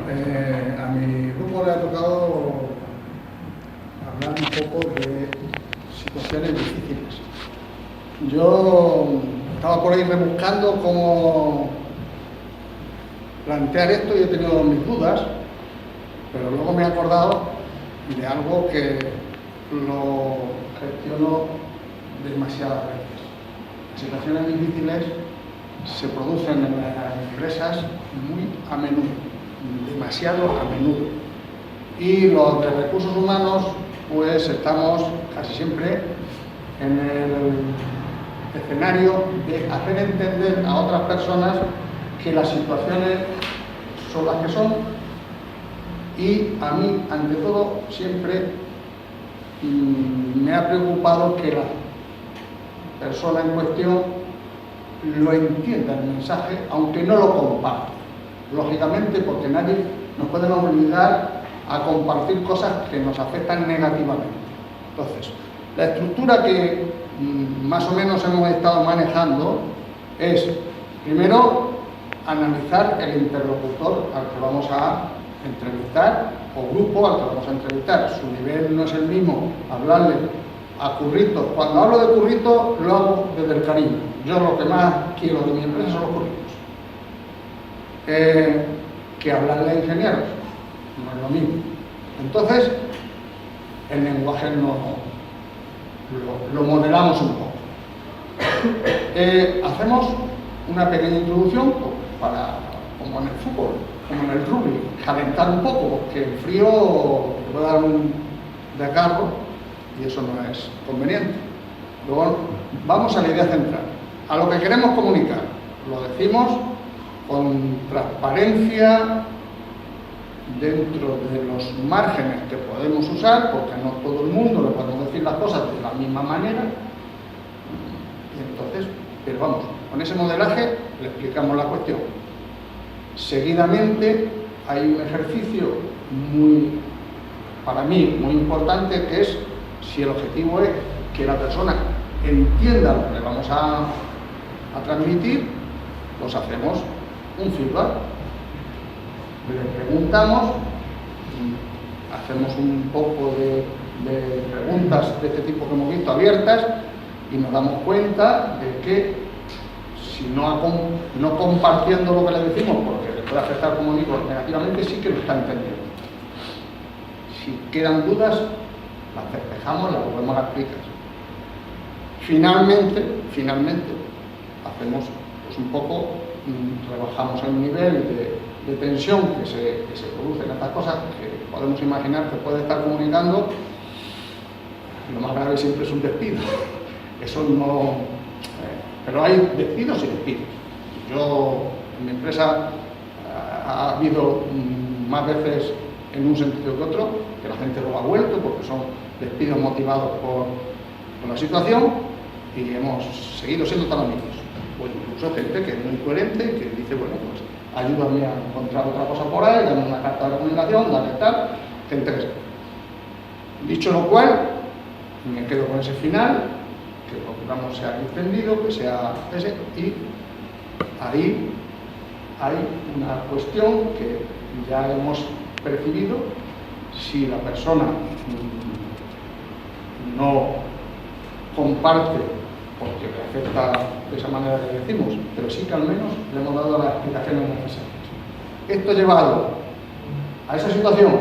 a mi grupo le ha tocado hablar un poco de situaciones difíciles. Yo estaba por ahí rebuscando cómo plantear esto y he tenido mis dudas, pero luego me he acordado de algo que lo gestiono demasiadas veces. Las situaciones difíciles se producen en las empresas muy a menudo, demasiado a menudo. Y los de recursos humanos, pues estamos casi siempre en el escenario de hacer entender a otras personas que las situaciones son las que son, y a mí, ante todo, siempre me ha preocupado que la persona en cuestión lo entienda el mensaje, aunque no lo comparta. Lógicamente, porque nadie nos puede obligar a compartir cosas que nos afectan negativamente. Entonces, la estructura que más o menos hemos estado manejando es, primero, analizar el interlocutor al que vamos a entrevistar, o grupo al que vamos a entrevistar. Su nivel no es el mismo hablarle a curritos. Cuando hablo de curritos, lo hago desde el cariño. Yo lo que más quiero de mi empresa son los curritos. Que hablarle a ingenieros, no es lo mismo. Entonces, el lenguaje lo modelamos un poco. Hacemos una pequeña introducción como en el fútbol, como en el rugby, calentar un poco, porque el frío te puede dar un desgarro y eso no es conveniente. Luego vamos a la idea central, a lo que queremos comunicar. Lo decimos con transparencia, dentro de los márgenes que podemos usar, porque no todo el mundo le podemos decir las cosas de la misma manera. Y entonces, pero vamos, con ese modelaje le explicamos la cuestión. Seguidamente hay un ejercicio para mí muy importante, que es, si el objetivo es que la persona entienda lo que le vamos a transmitir, pues hacemos un feedback. Le preguntamos, hacemos un poco de preguntas de este tipo que hemos visto abiertas, y nos damos cuenta de que si no compartiendo lo que le decimos, porque le puede afectar, como digo, negativamente, sí que lo está entendiendo. Si quedan dudas, las despejamos, las volvemos a explicar. Finalmente hacemos pues un poco, rebajamos el nivel de tensión que se produce en estas cosas, que podemos imaginar que puede estar comunicando. Lo más grave siempre es un despido. Eso no... pero hay despidos y despidos. Yo, en mi empresa, ha habido más veces en un sentido que otro, que la gente luego ha vuelto, porque son despidos motivados por la situación, y hemos seguido siendo tan amigos. Pues incluso gente que es muy coherente, que dice, bueno, pues ayúdame a encontrar otra cosa por ahí, dame una carta de recomendación, dale tal, gente que... Dicho lo cual, me quedo con ese final, que procuramos sea entendido, que sea ese, y ahí hay una cuestión que ya hemos percibido. Si la persona no comparte porque le afecta de esa manera que decimos, pero sí que al menos le hemos dado las explicaciones necesarias. Esto llevado a esa situación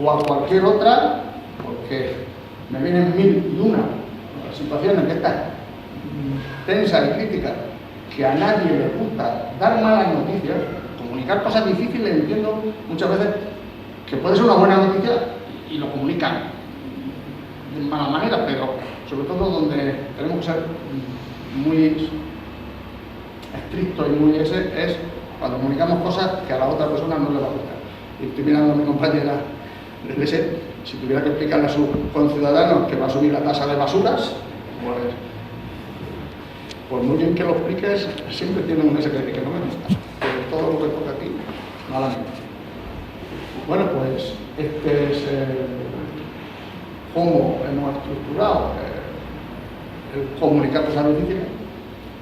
o a cualquier otra, porque me vienen mil y una situaciones de estas tensas y críticas, que a nadie le gusta dar malas noticias, comunicar cosas difíciles. Entiendo muchas veces que puede ser una buena noticia y lo comunican de mala manera, pero sobre todo donde tenemos que ser muy estrictos y muy es cuando comunicamos cosas que a la otra persona no le va a gustar. Y estoy mirando a mi compañera desde ese, si tuviera que explicarle a sus conciudadanos que va a subir la tasa de basuras, pues muy bien que lo expliques, siempre tienen un ese que no me gusta, pero todo lo que toca aquí, malamente. Bueno, pues este es cómo hemos estructurado el comunicar cosas difíciles,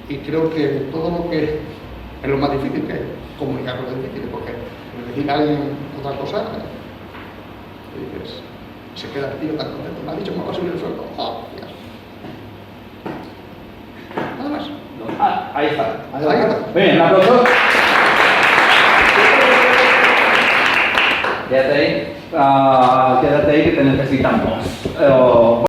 y creo que todo lo que es lo más difícil, que es comunicar cosas difíciles, porque decir a alguien otra cosa, y dices, se queda el tío tan contento. Me ha dicho que me va a subir el sueldo. ¡Oh, Dios! Nada más. Ahí está. Ahí está. Bien, un aplauso. Quédate ahí que te necesitamos.